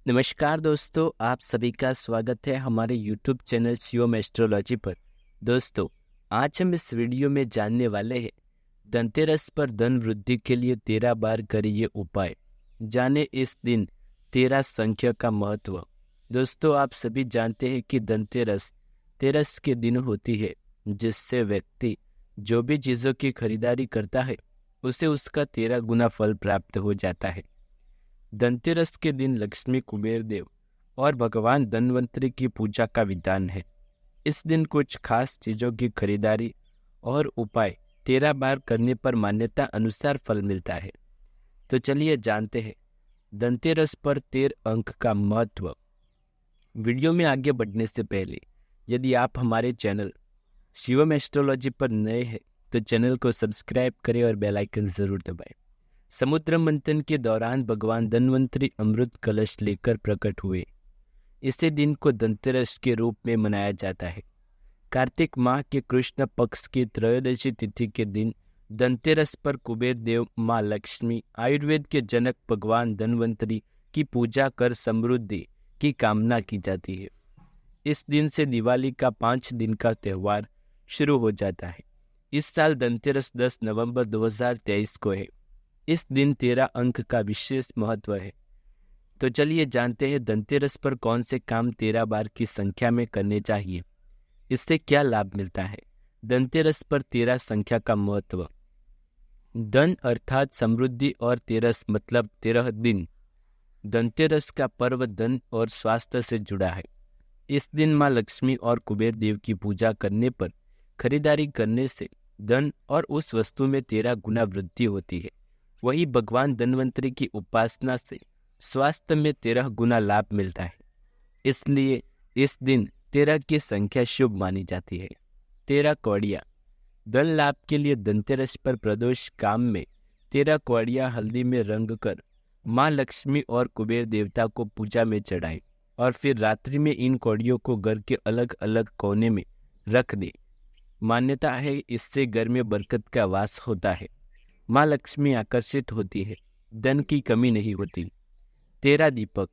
नमस्कार दोस्तों, आप सभी का स्वागत है हमारे YouTube चैनल शिवम एस्ट्रोलॉजी पर। दोस्तों, आज हम इस वीडियो में जानने वाले हैं धनतेरस पर धन वृद्धि के लिए 13 बार करिए उपाय। जाने इस दिन 13 संख्या का महत्व। दोस्तों, आप सभी जानते हैं कि धनतेरस तेरस के दिन होती है, जिससे व्यक्ति जो भी चीज़ों की खरीदारी करता है उसे उसका 13 गुना फल प्राप्त हो जाता है। धनतेरस के दिन लक्ष्मी, कुबेर देव और भगवान धन्वंतरि की पूजा का विधान है। इस दिन कुछ खास चीजों की खरीदारी और उपाय 13 बार करने पर मान्यता अनुसार फल मिलता है। तो चलिए जानते हैं धनतेरस पर 13 अंक का महत्व। वीडियो में आगे बढ़ने से पहले यदि आप हमारे चैनल शिवम एस्ट्रोलॉजी पर नए हैं तो चैनल को सब्सक्राइब करें और बेल आइकन जरूर दबाएं। समुद्र मंथन के दौरान भगवान धन्वंतरि अमृत कलश लेकर प्रकट हुए। इसी दिन को धनतेरस के रूप में मनाया जाता है। कार्तिक माह के कृष्ण पक्ष की त्रयोदशी तिथि के दिन धनतेरस पर कुबेर देव, माँ लक्ष्मी, आयुर्वेद के जनक भगवान धन्वंतरि की पूजा कर समृद्धि की कामना की जाती है। इस दिन से दिवाली का 5 दिन का त्योहार शुरू हो जाता है। इस साल धनतेरस 10 नवंबर 2023 को है। इस दिन 13 अंक का विशेष महत्व है। तो चलिए जानते हैं धनतेरस पर कौन से काम 13 बार की संख्या में करने चाहिए, इससे क्या लाभ मिलता है। धनतेरस पर 13 संख्या का महत्व। धन अर्थात समृद्धि और तेरस मतलब 13 दिन। धनतेरस का पर्व धन और स्वास्थ्य से जुड़ा है। इस दिन माँ लक्ष्मी और कुबेर देव की पूजा करने पर खरीदारी करने से धन और उस वस्तु में 13 गुना वृद्धि होती है। वही भगवान धन्वंतरि की उपासना से स्वास्थ्य में 13 गुना लाभ मिलता है। इसलिए इस दिन 13 की संख्या शुभ मानी जाती है। 13 कौड़ियाँ। धन लाभ के लिए धनतेरस पर प्रदोष काम में 13 कौड़ियाँ हल्दी में रंग कर माँ लक्ष्मी और कुबेर देवता को पूजा में चढ़ाएं और फिर रात्रि में इन कौड़ियों को घर के अलग अलग कोने में रख दें। मान्यता है इससे घर में बरकत का वास होता है, माँ लक्ष्मी आकर्षित होती है, धन की कमी नहीं होती। 13 दीपक।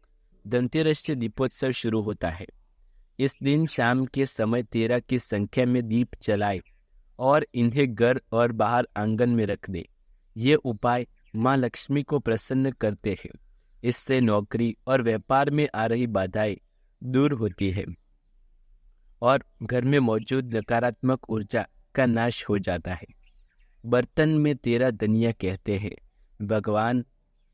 धनतेरस से दीपोत्सव शुरू होता है। इस दिन शाम के समय 13 की संख्या में दीप जलाए और इन्हें घर और बाहर आंगन में रख दे। ये उपाय माँ लक्ष्मी को प्रसन्न करते हैं। इससे नौकरी और व्यापार में आ रही बाधाएं दूर होती है और घर में मौजूद नकारात्मक ऊर्जा का नाश हो जाता है। बर्तन में 13 दनिया कहते हैं। भगवान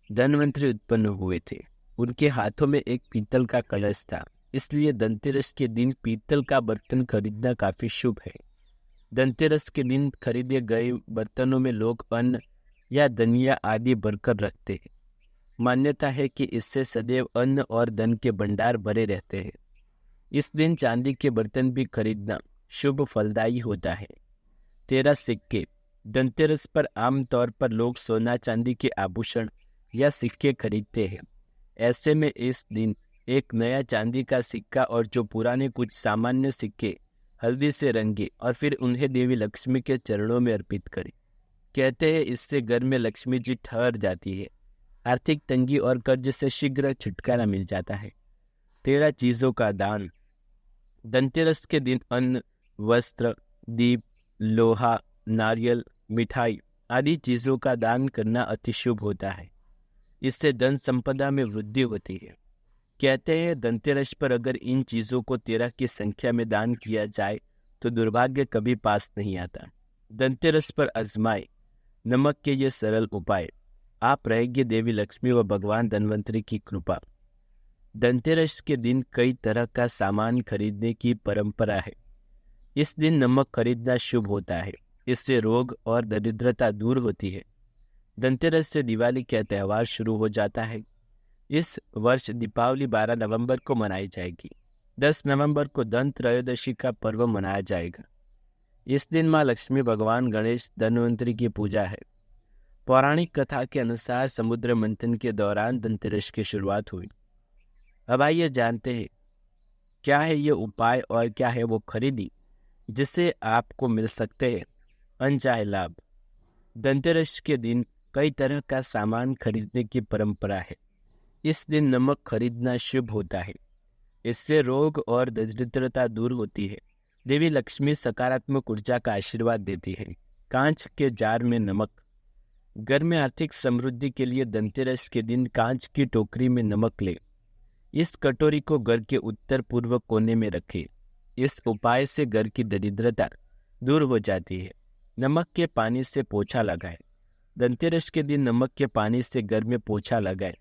धन्वंतरि उत्पन्न हुए थे। उनके हाथों में एक पीतल का कलश था, इसलिए धनतेरस के दिन पीतल का बर्तन खरीदना काफी शुभ है। धनतेरस के दिन खरीदे गए बर्तनों में लोग अन्न या दनिया आदि भरकर रखते हैं। मान्यता है कि इससे सदैव अन्न और धन के भंडार भरे रहते हैं। इस दिन चांदी के बर्तन भी खरीदना शुभ फलदायी होता है। 13 सिक्के। धनतेरस पर आमतौर पर लोग सोना चांदी के आभूषण या सिक्के खरीदते हैं। ऐसे में इस दिन एक नया चांदी का सिक्का और जो पुराने कुछ सामान्य सिक्के हल्दी से रंगे और फिर उन्हें देवी लक्ष्मी के चरणों में अर्पित करें। कहते हैं इससे घर में लक्ष्मी जी ठहर जाती है, आर्थिक तंगी और कर्ज से शीघ्र छुटकारा मिल जाता है। 13 चीजों का दान। धनतेरस के दिन अन्न, वस्त्र, दीप, लोहा, नारियल, मिठाई आदि चीजों का दान करना अति शुभ होता है। इससे धन संपदा में वृद्धि होती है। कहते हैं धनतेरस पर अगर इन चीजों को 13 की संख्या में दान किया जाए तो दुर्भाग्य कभी पास नहीं आता। धनतेरस पर आजमाए नमक के ये सरल उपाय, आप रहेंगे देवी लक्ष्मी व भगवान धन्वंतरि की कृपा। धनतेरस के दिन कई तरह का सामान खरीदने की परंपरा है। इस दिन नमक खरीदना शुभ होता है। इससे रोग और दरिद्रता दूर होती है। धनतेरस से दिवाली का त्योहार शुरू हो जाता है। इस वर्ष दीपावली 12 नवंबर को मनाई जाएगी। 10 नवंबर को धन त्रयोदशी का पर्व मनाया जाएगा। इस दिन माँ लक्ष्मी, भगवान गणेश, धन्वंतरि की पूजा है। पौराणिक कथा के अनुसार समुद्र मंथन के दौरान धनतेरस की शुरुआत हुई। अब आइए जानते हैं क्या है ये उपाय और क्या है वो खरीदी जिससे आपको मिल सकते हैं अनचाहे लाभ। धनतेरस के दिन कई तरह का सामान खरीदने की परंपरा है। इस दिन नमक खरीदना शुभ होता है। इससे रोग और दरिद्रता दूर होती है। देवी लक्ष्मी सकारात्मक ऊर्जा का आशीर्वाद देती है। कांच के जार में नमक। घर में आर्थिक समृद्धि के लिए धनतेरस के दिन कांच की टोकरी में नमक ले। इस कटोरी को घर के उत्तर पूर्व कोने में रखें। इस उपाय से घर की दरिद्रता दूर हो जाती है। नमक के पानी से पोछा लगाएं। धनतेरस के दिन नमक के पानी से घर में पोछा लगाएं।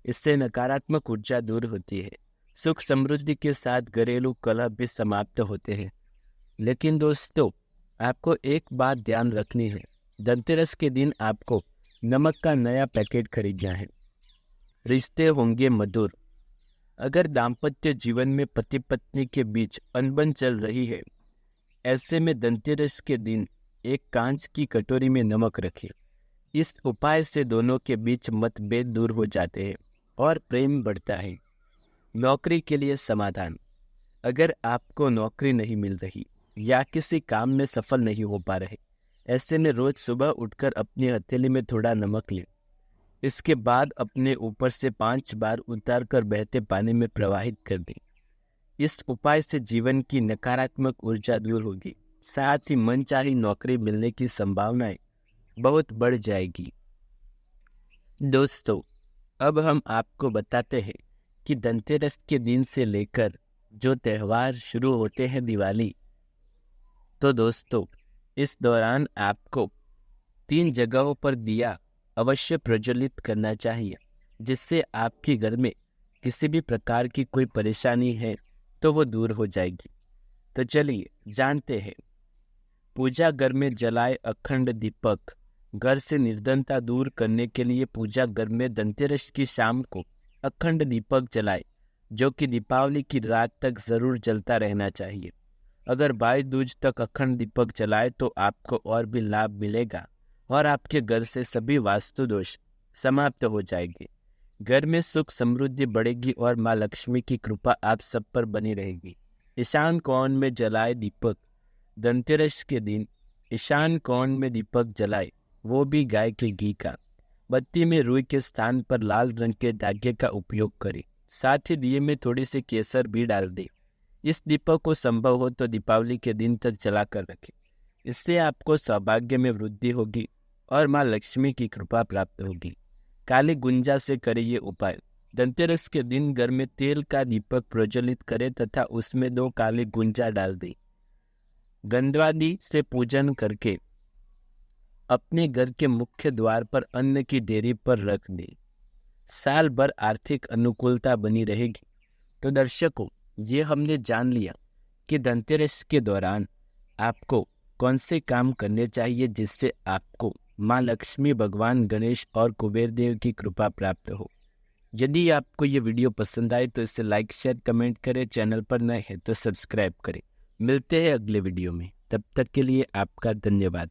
इससे नकारात्मक ऊर्जा दूर होती है। सुख समृद्धि के साथ घरेलू कलह भी समाप्त होते हैं। लेकिन दोस्तों, आपको एक बात ध्यान रखनी है। धनतेरस के दिन आपको नमक का नया पैकेट खरीदना है। रिश्ते होंगे मधुर। अगर दाम्पत्य जीवन में पति पत्नी के बीच अनबन चल रही है, ऐसे में धनतेरस के दिन एक कांच की कटोरी में नमक रखें। इस उपाय से दोनों के बीच मतभेद दूर हो जाते हैं और प्रेम बढ़ता है। नौकरी के लिए समाधान। अगर आपको नौकरी नहीं मिल रही या किसी काम में सफल नहीं हो पा रहे, ऐसे में रोज सुबह उठकर अपनी हथेली में थोड़ा नमक लें। इसके बाद अपने ऊपर से 5 बार उतारकर बहते पानी में प्रवाहित कर दें। इस उपाय से जीवन की नकारात्मक ऊर्जा दूर होगी, साथ ही मनचाही नौकरी मिलने की संभावनाएं बहुत बढ़ जाएगी। दोस्तों, अब हम आपको बताते हैं कि धनतेरस के दिन से लेकर जो त्यौहार शुरू होते हैं दिवाली, तो दोस्तों इस दौरान आपको 3 जगहों पर दिया अवश्य प्रज्वलित करना चाहिए, जिससे आपके घर में किसी भी प्रकार की कोई परेशानी है तो वो दूर हो जाएगी। तो चलिए जानते हैं। पूजा घर में जलाए अखंड दीपक। घर से निर्धनता दूर करने के लिए पूजा घर में धनतेरस की शाम को अखंड दीपक जलाए, जो कि दीपावली की रात तक जरूर जलता रहना चाहिए। अगर भाई दूज तक अखंड दीपक जलाए तो आपको और भी लाभ मिलेगा और आपके घर से सभी वास्तु दोष समाप्त हो जाएंगे। घर में सुख समृद्धि बढ़ेगी और माँ लक्ष्मी की कृपा आप सब पर बनी रहेगी। ईशान कोण में जलाए दीपक। धनतेरस के दिन ईशान कोण में दीपक जलाए, वो भी गाय के घी का। बत्ती में रुई के स्थान पर लाल रंग के धागे का उपयोग करें। साथ ही दिए में थोड़ी सी केसर भी डाल दें। इस दीपक को संभव हो तो दीपावली के दिन तक जलाकर रखें। इससे आपको सौभाग्य में वृद्धि होगी और माँ लक्ष्मी की कृपा प्राप्त होगी। काली गुंजा से करें ये उपाय। धनतेरस के दिन घर में तेल का दीपक प्रज्वलित करें तथा उसमें 2 काली गुंजा डाल दें। गंधवादी से पूजन करके अपने घर के मुख्य द्वार पर अन्न की डेरी पर रख दें। साल भर आर्थिक अनुकूलता बनी रहेगी। तो दर्शकों, ये हमने जान लिया कि धनतेरस के दौरान आपको कौन से काम करने चाहिए जिससे आपको माँ लक्ष्मी, भगवान गणेश और कुबेर देव की कृपा प्राप्त हो। यदि आपको ये वीडियो पसंद आए तो इसे लाइक, शेयर, कमेंट करें। चैनल पर नए हैं तो सब्सक्राइब करें। मिलते हैं अगले वीडियो में। तब तक के लिए आपका धन्यवाद।